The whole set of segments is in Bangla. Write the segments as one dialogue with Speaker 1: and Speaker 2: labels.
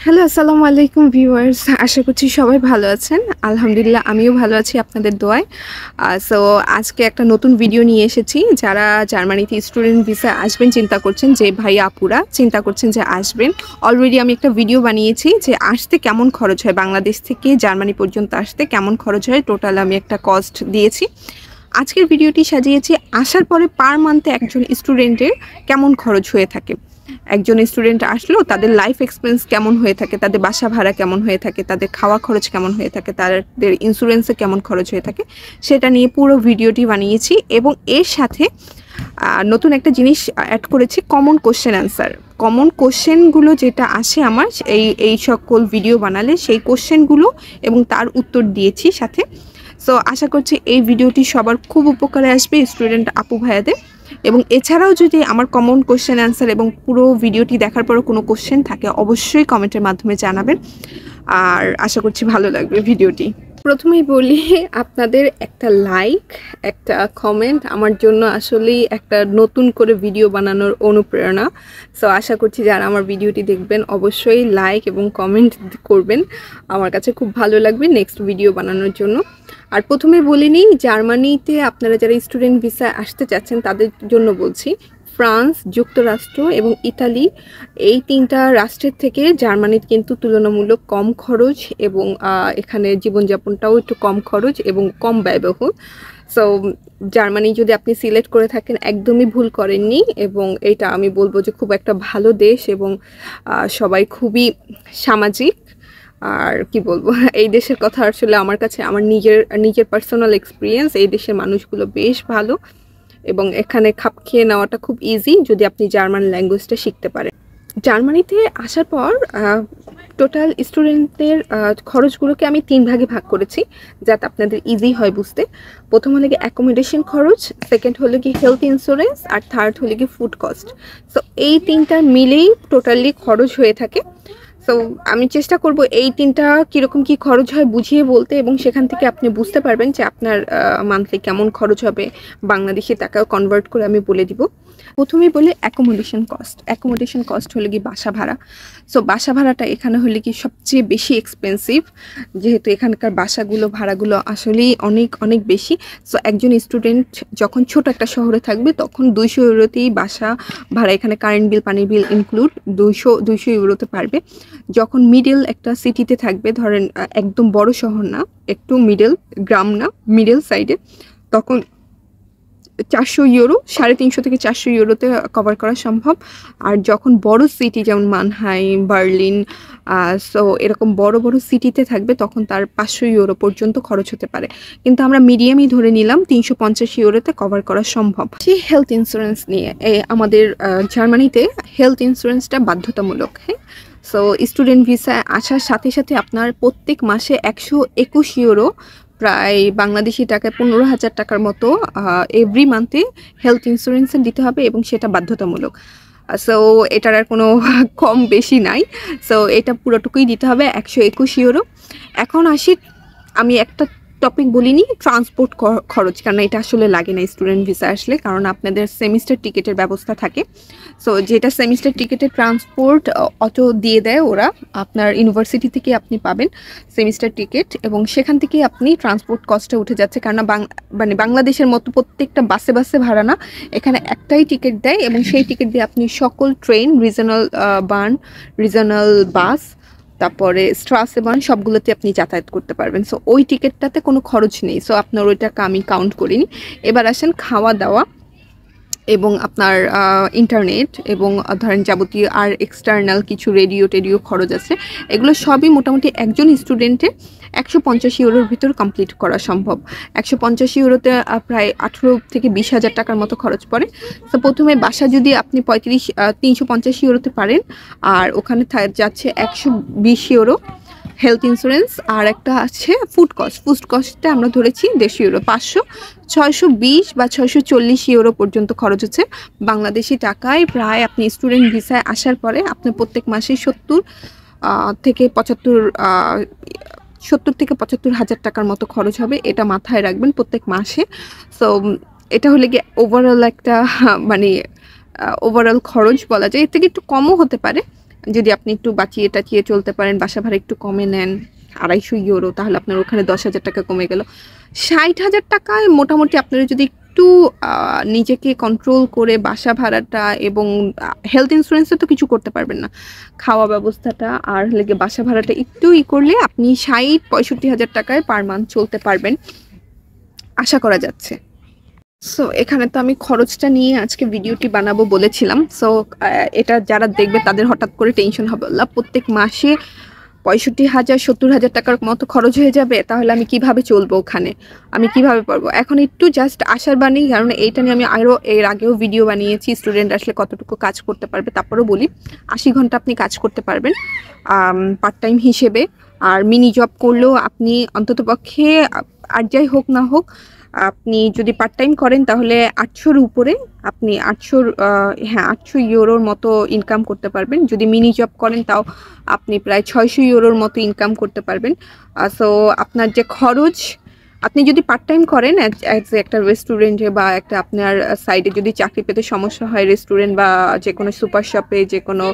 Speaker 1: হ্যালো, আসসালামু আলাইকুম ভিউয়ার্স। আশা করছি সবাই ভালো আছেন। আলহামদুলিল্লাহ আমিও ভালো আছি আপনাদের দোয়ায়। সো আজকে একটা নতুন ভিডিও নিয়ে এসেছি। যারা জার্মানিতে স্টুডেন্ট ভিসা আসবেন চিন্তা করছেন, যে ভাই আপুরা চিন্তা করছেন যে আসবেন, অলরেডি আমি একটা ভিডিও বানিয়েছি যে আসতে কেমন খরচ হয়, বাংলাদেশ থেকে জার্মানি পর্যন্ত আসতে কেমন খরচ হয়, টোটাল আমি একটা কস্ট দিয়েছি। আজকের ভিডিওটি সাজিয়েছি আসার পরে পার মান্থে একজন স্টুডেন্টের কেমন খরচ হয়ে থাকে, একজন স্টুডেন্ট আসলো তাদের লাইফ এক্সপেন্স কেমন হয়ে থাকে, তাদের বাসা ভাড়া কেমন হয়ে থাকে, তাদের খাওয়া খরচ কেমন হয়ে থাকে, তাদের ইন্স্যুরেন্সে কেমন খরচ হয়ে থাকে, সেটা নিয়ে পুরো ভিডিওটি বানিয়েছি। এবং এর সাথে নতুন একটা জিনিস অ্যাড করেছি, কমন কোশ্চেন অ্যান্সার। কমন কোশ্চেনগুলো যেটা আসে আমার এই সকল ভিডিও বানালে, সেই কোশ্চেনগুলো এবং তার উত্তর দিয়েছি সাথে। সো আশা করছি এই ভিডিওটি সবার খুব উপকারে আসবে, স্টুডেন্ট আপু ভাইয়াদের। এবং এছাড়াও যদি আমার কমন কোশ্চেন অ্যান্সার এবং পুরো ভিডিওটি দেখার পরও কোনো কোশ্চেন থাকে, অবশ্যই কমেন্টের মাধ্যমে জানাবেন। আর আশা করছি ভালো লাগবে ভিডিওটি। প্রথমেই বলি, আপনাদের একটা লাইক, একটা কমেন্ট আমার জন্য আসলেই একটা নতুন করে ভিডিও বানানোর অনুপ্রেরণা। সো আশা করছি যারা আমার ভিডিওটি দেখবেন অবশ্যই লাইক এবং কমেন্ট করবেন, আমার কাছে খুব ভালো লাগবে নেক্সট ভিডিও বানানোর জন্য। আর প্রথমে বলে নিই, জার্মানিতে আপনারা যারা স্টুডেন্ট ভিসা আসতে চাচ্ছেন তাদের জন্য বলছি, ফ্রান্স, যুক্তরাষ্ট্র এবং ইতালি, এই তিনটা রাষ্ট্রের থেকে জার্মানির কিন্তু তুলনামূলক কম খরচ, এবং এখানে জীবনযাপনটাও একটু কম খরচ এবং কম ব্যয়বহুল। সো জার্মানি যদি আপনি সিলেক্ট করে থাকেন একদমই ভুল করেননি, এবং এটা আমি বলবো যে খুব একটা ভালো দেশ, এবং সবাই খুবই সামাজিক। আর কি বলবো, এই দেশের কথা আসলে আমার কাছে আমার নিজের পার্সোনাল এক্সপিরিয়েন্স, এই দেশের মানুষগুলো বেশ ভালো, এবং এখানে খাপ খেয়ে নেওয়াটা খুব ইজি যদি আপনি জার্মান ল্যাঙ্গুয়েজটা শিখতে পারেন। জার্মানিতে আসার পর টোটাল স্টুডেন্টদের খরচগুলোকে আমি 3 ভাগে ভাগ করেছি, যাতে আপনাদের ইজি হয় বুঝতে। প্রথম হলে কি অ্যাকোমোডেশন খরচ, সেকেন্ড হলো কি হেলথ ইন্স্যুরেন্স, আর থার্ড হলে কি ফুড কস্ট। সো এই তিনটা মিলেই টোটালি খরচ হয়ে থাকে। সো আমি চেষ্টা করব এই তিনটা কীরকম কী খরচ হয় বুঝিয়ে বলতে, এবং সেখান থেকে আপনি বুঝতে পারবেন যে আপনার মান্থলি কেমন খরচ হবে, বাংলাদেশি টাকাও কনভার্ট করে আমি বলে দিব। প্রথমেই বলি অ্যাকোমোডেশন কস্ট। অ্যাকোমোডেশন কস্ট হলে কি বাসা ভাড়া। সো বাসা ভাড়াটা এখানে হলে কি সবচেয়ে বেশি এক্সপেন্সিভ, যেহেতু এখানকার বাসাগুলো ভাড়াগুলো আসলেই অনেক অনেক বেশি। সো একজন স্টুডেন্ট যখন ছোট একটা শহরে থাকবে তখন 200 ইউরোতেই বাসা ভাড়া, এখানে কারেন্ট বিল, পানির বিল ইনক্লুড, 200 ইউরোতে পারবে। যখন মিডল একটা সিটিতে থাকবে, ধরেন একদম বড় শহর না, একটু মিডল, গ্রাম না, মিডল সাইডে, তখন 400 ইউরো, 350 থেকে 400 ইউরোতে কভার করা সম্ভব। আর যখন বড় সিটি যেমন মানহাইম, বার্লিন, সো এরকম বড় বড় সিটিতে থাকবে তখন তার 500 ইউরো পর্যন্ত খরচ হতে পারে, কিন্তু আমরা মিডিয়ামই ধরে নিলাম 350 ইউরোতে কভার করা সম্ভব। সেই হেলথ ইন্স্যুরেন্স নিয়ে, আমাদের জার্মানিতে হেলথ ইন্স্যুরেন্সটা বাধ্যতামূলক। হ্যাঁ, সো স্টুডেন্ট ভিসায় আসার সাথে সাথে আপনার প্রত্যেক মাসে 121 ইউরো, প্রায় বাংলাদেশি টাকায় 15,000 টাকার মতো এভরি মান্থে হেলথ ইন্স্যুরেন্সে দিতে হবে, এবং সেটা বাধ্যতামূলক। সো এটার আর কোনো কম বেশি নাই। সো এটা পুরোটুকুই দিতে হবে, 121 ইউরো। এখন আসি, আমি একটা টপিক বলিনি, ট্রান্সপোর্ট খরচ, কারণ এটা আসলে লাগে না স্টুডেন্ট ভিসা আসলে, কারণ আপনাদের সেমিস্টার টিকিটের ব্যবস্থা থাকে। সো যেটা সেমিস্টার টিকিটের ট্রান্সপোর্ট অটো দিয়ে দেয় ওরা, আপনার ইউনিভার্সিটি থেকে আপনি পাবেন সেমিস্টার টিকিট, এবং সেখান থেকে আপনি ট্রান্সপোর্ট কস্টে উঠে যাচ্ছে। কারণ মানে বাংলাদেশের মতো প্রত্যেকটা বাসে বাসে ভাড়া না, এখানে একটাই টিকিট দেয়, এবং সেই টিকিট দিয়ে আপনি সকল ট্রেন, রিজনাল বান, রিজনাল বাস, তারপরে স্ট্রাসে বান, সবগুলোতে আপনি যাতায়াত করতে পারবেন। সো ওই টিকিটটাতে কোনো খরচ নেই, সো আপনার ওই টাকা আমি কাউন্ট করিনি। এবার আসেন খাওয়া দাওয়া এবং আপনার ইন্টারনেট, এবং ধরেন যাবতীয় আর এক্সটার্নাল কিছু রেডিও খরচ আছে, এগুলো সবই মোটামুটি একজন স্টুডেন্টের 150 ইউরোর ভিতর কমপ্লিট করা সম্ভব। 150 ইউরোতে প্রায় 18 থেকে 20,000 টাকার মতো খরচ পড়ে। তো প্রথমে বাসা যদি আপনি 350 ইউরোতে পারেন, আর ওখানে যাচ্ছে 120 ইউরো হেলথ ইন্স্যুরেন্স, আর একটা আছে ফুড কস্টটা আমরা ধরেছি 150 ইউরো, 620 বা 640 ইউরো পর্যন্ত খরচ হচ্ছে বাংলাদেশি টাকায়। প্রায় আপনি স্টুডেন্ট ভিসায় আসার পরে আপনার প্রত্যেক মাসে 70 থেকে 75,000 টাকার মতো খরচ হবে, এটা মাথায় রাখবেন প্রত্যেক মাসে। সো এটা হলে গিয়ে ওভারঅল একটা মানে ওভারঅল খরচ বলা যায়, এর থেকে একটু কমও হতে পারে, যদি আপনি একটু বাঁচিয়ে টাচিয়ে চলতে পারেন, বাসা ভাড়া একটু কমে নেন 250 ইউরো, তাহলে আপনার ওখানে 10,000 টাকা কমে গেল। 60,000 টাকায় মোটামুটি আপনারা যদি একটু নিজেকে কন্ট্রোল করে বাসা ভাড়াটা এবং হেলথ ইন্স্যুরেন্সে তো কিছু করতে পারবেন না, খাওয়া ব্যবস্থাটা আর লেগে বাসা ভাড়াটা একটু করলে আপনি 60-65,000 টাকায় পার মান্থ চলতে পারবেন আশা করা যাচ্ছে। সো এখানে তো আমি খরচটা নিয়ে আজকে ভিডিওটি বানাবো বলেছিলাম। সো এটা যারা দেখবে তাদের হঠাৎ করে টেনশন হবে, আল্লাহ প্রত্যেক মাসে 65,000-70,000 টাকার মতো খরচ হয়ে যাবে, তাহলে আমি কিভাবে চলবো, ওখানে আমি কিভাবে পারবো। এখন একটু জাস্ট আশার বাণী, কারণ এইটা নিয়ে আমি আরও এর আগেও ভিডিও বানিয়েছি, স্টুডেন্ট আসলে কতটুকু কাজ করতে পারবে। তারপরেও বলি 80 ঘন্টা আপনি কাজ করতে পারবেন পার্ট টাইম হিসেবে, আর মিনি জব করলেও আপনি অন্ততপক্ষে আর যাই হোক না হোক আপনি যদি পার্ট টাইম করেন তাহলে 800-র উপরে আপনি 800 ইউরোর মতো ইনকাম করতে পারবেন। যদি মিনি জব করেন তাও আপনি প্রায় 600 ইউরোর মতো ইনকাম করতে পারবেন। সো আপনার যে খরচ, আপনি যদি পার্ট টাইম করেন অ্যাজ একটা রেস্টুরেন্টে বা একটা আপনার সাইডে যদি চাকরি পেতে সমস্যা হয়, রেস্টুরেন্ট বা যে কোনো সুপার শপে, যে কোনো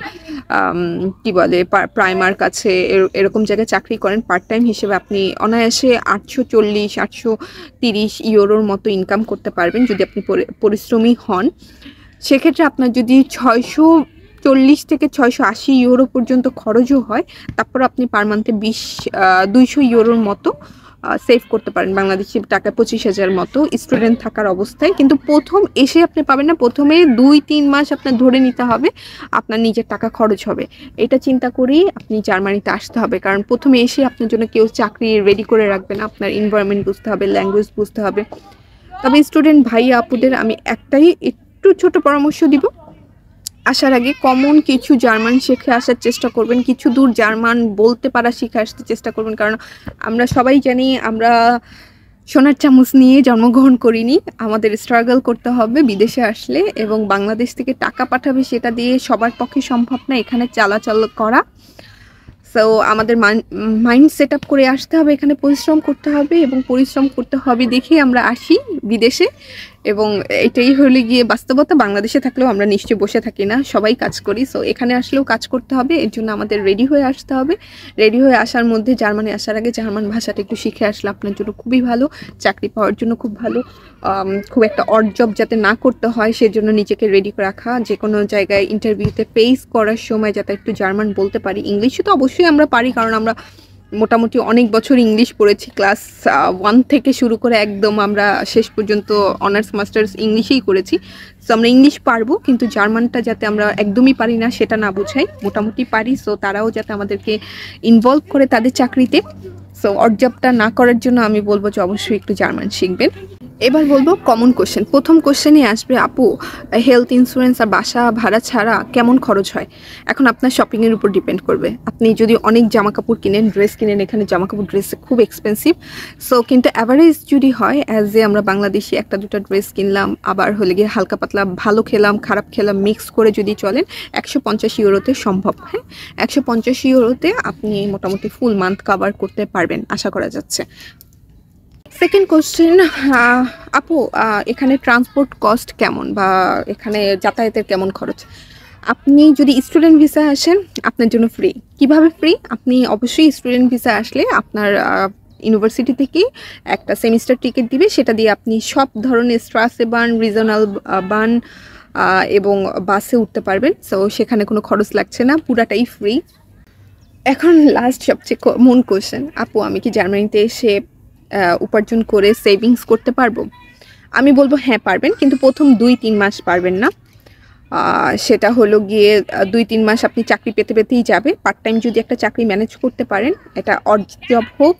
Speaker 1: কি বলে প্রাইমার কাছে এরকম জায়গায় চাকরি করেন পার্ট টাইম হিসেবে, আপনি অনায়াসে 840-830 ইউরোর মতো ইনকাম করতে পারবেন যদি আপনি পরিশ্রমী হন। সেক্ষেত্রে আপনার যদি 640 থেকে 680 ইউরো পর্যন্ত খরচও হয়, তারপর আপনি পার মান্থে 200 ইউরোর মতো সেভ করতে পারেন, বাংলাদেশি টাকা 25,000 মতো স্টুডেন্ট থাকার অবস্থায়। কিন্তু প্রথম এসে আপনি পাবেন না, প্রথমে 2-3 মাস আপনার ধরে নিতে হবে আপনার নিজের টাকা খরচ হবে। এটা চিন্তা করেই আপনি জার্মানিতে আসতে হবে, কারণ প্রথমে এসে আপনার জন্য কেউ চাকরি রেডি করে রাখবে না, আপনার এনভায়রনমেন্ট বুঝতে হবে, ল্যাঙ্গুয়েজ বুঝতে হবে। তবে স্টুডেন্ট ভাই আপুদের আমি একটাই একটু ছোট পরামর্শ দিব, আসার আগে কমন কিছু জার্মান শিখে আসার চেষ্টা করবেন, কিছু দূর জার্মান বলতে পারা শিখে আসতে চেষ্টা করবেন। কারণ আমরা সবাই জানি আমরা সোনার চামচ নিয়ে জন্মগ্রহণ করিনি, আমাদের স্ট্রাগল করতে হবে বিদেশে আসলে, এবং বাংলাদেশ থেকে টাকা পাঠাবে সেটা দিয়ে সবার পক্ষে সম্ভব না এখানে চালাচল করা। সো আমাদের মাইন্ড সেট আপ করে আসতে হবে, এখানে পরিশ্রম করতে হবে, এবং পরিশ্রম করতে হবে দেখেই আমরা আসি বিদেশে, এবং এটাই হলে গিয়ে বাস্তবতা। বাংলাদেশে থাকলেও আমরা নিশ্চয়ই বসে থাকি না, সবাই কাজ করি। সো এখানে আসলেও কাজ করতে হবে, এর জন্য আমাদের রেডি হয়ে আসতে হবে। রেডি হয়ে আসার মধ্যে জার্মানি আসার আগে জার্মান ভাষাটা একটু শিখে আসলে আপনার জন্য খুবই ভালো, চাকরি পাওয়ার জন্য খুব ভালো। খুব একটা অড জব যাতে না করতে হয় সেজন্য নিজেকে রেডি করে রাখা, যে কোনো জায়গায় ইন্টারভিউতে ফেস করার সময় যাতে একটু জার্মান বলতে পারি। ইংলিশে তো অবশ্যই আমরা পারি, কারণ আমরা মোটামুটি অনেক বছর ইংলিশ পড়েছি, ক্লাস 1 থেকে শুরু করে একদম আমরা শেষ পর্যন্ত অনার্স মাস্টার্স ইংলিশেই করেছি। সো আমরা ইংলিশ পারবো, কিন্তু জার্মানটা যাতে আমরা একদমই পারি না সেটা না বুঝাই, মোটামুটি পারি। সো তারাও যাতে আমাদেরকে ইনভলভ করে তাদের চাকরিতে। সো অর্জবটা না করার জন্য আমি বলবো যে অবশ্যই একটু জার্মান শিখবেন। এবার বলবো কমন কোশ্চেন। প্রথম কোশ্চেনে আসবে, আপু হেলথ ইন্স্যুরেন্স আর বাসা ভাড়া ছাড়া কেমন খরচ হয়? এখন আপনার শপিংয়ের উপর ডিপেন্ড করবে। আপনি যদি অনেক জামা কাপড় কিনেন, ড্রেস কিনেন, এখানে জামা কাপড় ড্রেস খুব এক্সপেন্সিভ। সো কিন্তু অ্যাভারেজ যদি হয়, অ্যাজ এ আমরা বাংলাদেশি 1-2টা ড্রেস কিনলাম, আবার হলে গিয়ে হালকা পাতলা ভালো খেলাম খারাপ খেলাম মিক্স করে যদি চলেন, 150 ইউরোতে সম্ভব। হ্যাঁ, 150 ইউরোতে আপনি মোটামুটি ফুল মান্থ কাভার করতে পারবেন আশা করা যাচ্ছে। সেকেন্ড কোশ্চেন, আপু এখানে ট্রান্সপোর্ট কস্ট কেমন, বা এখানে যাতায়াতের কেমন খরচ? আপনি যদি স্টুডেন্ট ভিসা আসেন আপনার জন্য ফ্রি। কিভাবে ফ্রি? আপনি অবশ্যই স্টুডেন্ট ভিসা আসলে আপনার ইউনিভার্সিটি থেকে একটা সেমিস্টার টিকিট দিবে, সেটা দিয়ে আপনি সব ধরনের স্ট্রাসে বান, রিজনাল বান এবং বাসে উঠতে পারবেন। সো সেখানে কোনো খরচ লাগছে না, পুরাটাই ফ্রি। এখন লাস্ট সবচেয়ে মূল কোশ্চেন, আপু আমি কি জার্মানিতে এসে উপার্জন করে সেভিংস করতে পারবো? আমি বলবো হ্যাঁ পারবেন, কিন্তু প্রথম 2-3 মাস পারবেন না। সেটা হলো গিয়ে 2-3 মাস আপনি চাকরি পেতে পেতেই যাবে। পার্ট টাইম যদি একটা চাকরি ম্যানেজ করতে পারেন, এটা অড জব হোক,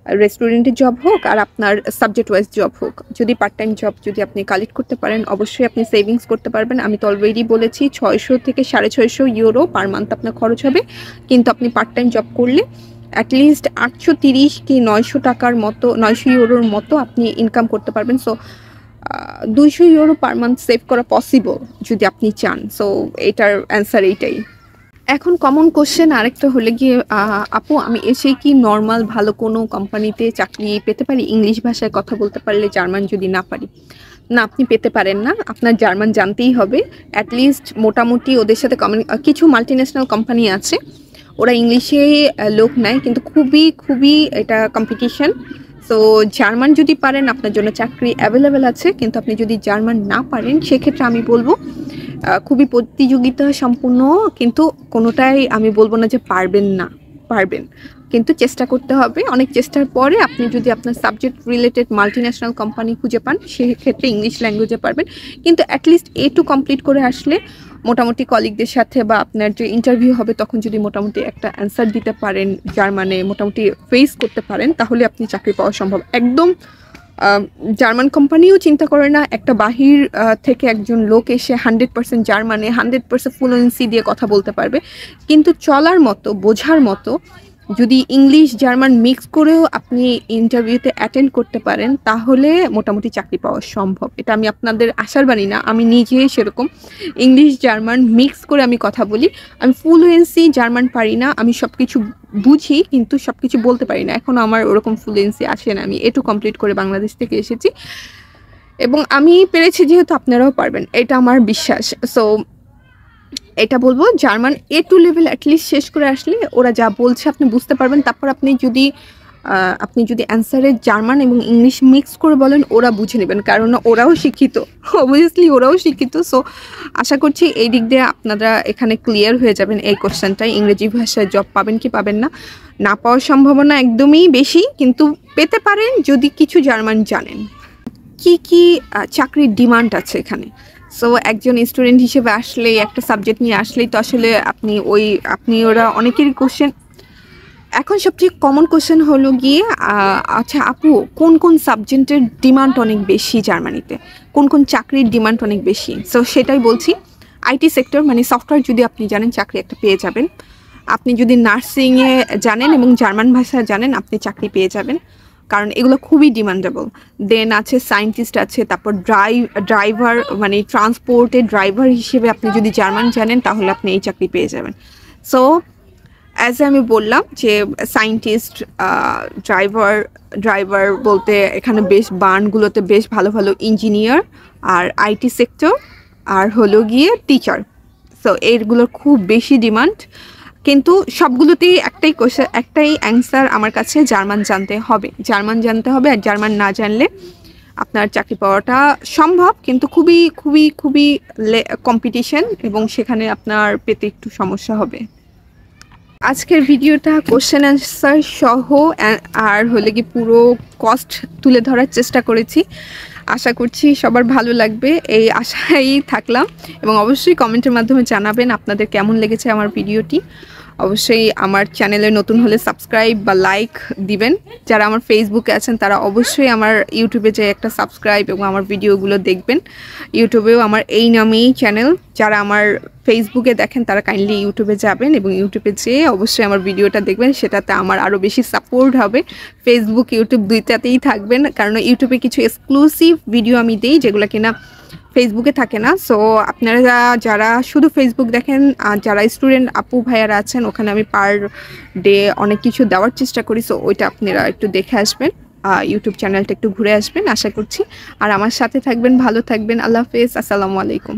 Speaker 1: রেস্টুরেন্টের জব হোক, আর আপনার সাবজেক্ট ওয়াইজ জব হোক, যদি পার্ট টাইম জব যদি আপনি কালেক্ট করতে পারেন, অবশ্যই আপনি সেভিংস করতে পারবেন। আমি তো অলরেডি বলেছি 600 থেকে 650 ইউরো পার মান্থ আপনার খরচ হবে, কিন্তু আপনি পার্ট টাইম জব করলে অ্যাটলিস্ট 830 কি 900 টাকার মতো, 900 ইউরোর মতো আপনি ইনকাম করতে পারবেন। So 200 euro per month save করা পসিবল যদি আপনি চান। সো এটার অ্যান্সার এইটাই। এখন কমন কোশ্চেন আরেকটা হলে গিয়ে, আপু আমি এসে কি নর্মাল ভালো কোনো কোম্পানিতে চাকরি পেতে পারি ইংলিশ ভাষায় কথা বলতে পারলে, জার্মান যদি না পারি? না, আপনি পেতে পারেন না। আপনার জার্মান জানতেই হবে। অ্যাটলিস্ট মোটামুটি ওদের সাথে কিছু মাল্টিন্যাশনাল কোম্পানি আছে, ওরা ইংলিশে লোক নেয়, কিন্তু খুবই খুবই এটা কম্পিটিশন। সো জার্মান যদি পারেন আপনার জন্য চাকরি অ্যাভেলেবেল আছে, কিন্তু আপনি যদি জার্মান না পারেন সেক্ষেত্রে আমি বলবো খুবই প্রতিযোগিতা সম্পূর্ণ, কিন্তু কোনোটাই আমি বলবো না যে পারবেন না, পারবেন, কিন্তু চেষ্টা করতে হবে। অনেক চেষ্টার পরে আপনি যদি আপনার সাবজেক্ট রিলেটেড মাল্টিন্যাশনাল কোম্পানি খুঁজে পান সেক্ষেত্রে ইংলিশ ল্যাঙ্গুয়েজে পারবেন, কিন্তু অ্যাটলিস্ট A2 কমপ্লিট করে আসলে মোটামুটি কলিগদের সাথে বা আপনার যে ইন্টারভিউ হবে তখন যদি মোটামুটি একটা অ্যান্সার দিতে পারেন, জার্মানে মোটামুটি ফেস করতে পারেন, তাহলে আপনি চাকরি পাওয়া সম্ভব। একদম জার্মান কোম্পানিও চিন্তা করে না একটা বাহির থেকে একজন লোক এসে 100% জার্মানে 100% ফ্লুয়েন্সি দিয়ে কথা বলতে পারবে, কিন্তু চলার মতো বোঝার মতো যদি ইংলিশ জার্মান মিক্স করেও আপনি ইন্টারভিউতে অ্যাটেন্ড করতে পারেন তাহলে মোটামুটি চাকরি পাওয়া সম্ভব। এটা আমি আপনাদের আশার বাণী না, আমি নিজে সেরকম ইংলিশ জার্মান মিক্স করে আমি কথা বলি। আমি ফ্লুয়েন্সি জার্মান পারি না, আমি সব কিছু বুঝি কিন্তু সব কিছু বলতে পারি না, এখনও আমার ওরকম ফ্লুয়েন্সি আসে না। আমি A2 কমপ্লিট করে বাংলাদেশ থেকে এসেছি এবং আমি পেরেছি, যেহেতু আপনারাও পারবেন এটা আমার বিশ্বাস। সো এটা বলবো জার্মান A2 লেভেল অ্যাটলিস্ট শেষ করে আসলে ওরা যা বলছে আপনি বুঝতে পারবেন। তারপর আপনি যদি অ্যান্সারে জার্মান এবং ইংলিশ মিক্স করে বলেন ওরা বুঝে নেবেন, কারণ ওরাও শিক্ষিত, অবভিয়াসলি ওরাও শিক্ষিত। সো আশা করছি এই দিক দিয়ে আপনারা এখানে ক্লিয়ার হয়ে যাবেন এই কোশ্চেনটাই। ইংরেজি ভাষায় জব পাবেন কি পাবেন না, না পাওয়ার সম্ভাবনা একদমই বেশি, কিন্তু পেতে পারেন যদি কিছু জার্মান জানেন। কি কি চাকরির ডিমান্ড আছে এখানে? সো একজন স্টুডেন্ট হিসেবে আসলে একটা সাবজেক্ট নিয়ে আসলেই তো আসলে আপনি ওরা অনেকেরই কোশ্চেন, এখন সবচেয়ে কমন কোশ্চেন হলো গিয়ে আচ্ছা আপু কোন কোন সাবজেক্টের ডিমান্ড অনেক বেশি জার্মানিতে, কোন কোন চাকরির ডিমান্ড অনেক বেশি? সো সেটাই বলছি, IT সেক্টর মানে সফটওয়্যার যদি আপনি জানেন চাকরি একটা পেয়ে যাবেন। আপনি যদি নার্সিংয়ে জানেন এবং জার্মান ভাষা জানেন আপনি চাকরি পেয়ে যাবেন, কারণ এগুলো খুবই ডিমান্ডেবল। দেন আছে সায়েন্টিস্ট আছে, তারপর ড্রাইভার মানে ট্রান্সপোর্টের ড্রাইভার হিসেবে আপনি যদি জার্মান জানেন তাহলে আপনি এই চাকরি পেয়ে যাবেন। সো অ্যাজ আমি বললাম যে সায়েন্টিস্ট, ড্রাইভার বলতে এখানে বেশ বার্নগুলোতে বেশ ভালো ভালো ইঞ্জিনিয়ার, আর IT সেক্টর, আর হলো গিয়ে টিচার। সো এইগুলোর খুব বেশি ডিমান্ড, কিন্তু সবগুলোতেই একটাই অ্যান্সার আমার কাছে, জার্মান জানতে হবে, জার্মান জানতে হবে। আর জার্মান না জানলে আপনার চাকরি পাওয়াটা সম্ভব, কিন্তু খুবই খুবই খুবই কম্পিটিশন এবং সেখানে আপনার পেতে একটু সমস্যা হবে। আজকের ভিডিওটা কোশ্চেন অ্যান্সার সহ আর হলে কি পুরো কস্ট তুলে ধরার চেষ্টা করেছি। আশা করছি সবার ভালো লাগবে, এই আশাই থাকলাম। এবং অবশ্যই কমেন্টের মাধ্যমে জানাবেন আপনাদের কেমন লেগেছে আমার ভিডিওটি। অবশ্যই আমার চ্যানেলে নতুন হলে সাবস্ক্রাইব বা লাইক দিবেন। যারা আমার ফেসবুকে আছেন তারা অবশ্যই আমার ইউটিউবে যে একটা সাবস্ক্রাইব এবং আমার ভিডিওগুলো দেখবেন। ইউটিউবেও আমার এই নামেই চ্যানেল, যারা আমার ফেসবুকে দেখেন তারা কাইন্ডলি ইউটিউবে যাবেন এবং ইউটিউবে যেয়ে অবশ্যই আমার ভিডিওটা দেখবেন, সেটাতে আমার আরও বেশি সাপোর্ট হবে। ফেসবুক ইউটিউব দুইটাতেই থাকবেন, কারণ ইউটিউবে কিছু এক্সক্লুসিভ ভিডিও আমি দিই যেগুলো কিনা ফেসবুকে থাকে না। সো আপনারা যারা শুধু ফেসবুক দেখেন, যারা স্টুডেন্ট আপু ভাইয়ারা আছেন, ওখানে আমি পার ডে অনেক কিছু দেওয়ার চেষ্টা করি। সো ওইটা আপনারা একটু দেখে আসবেন, ইউটিউব চ্যানেলটা একটু ঘুরে আসবেন আশা করছি। আর আমার সাথে থাকবেন, ভালো থাকবেন। আল্লাহ হাফেজ, আসসালামু আলাইকুম।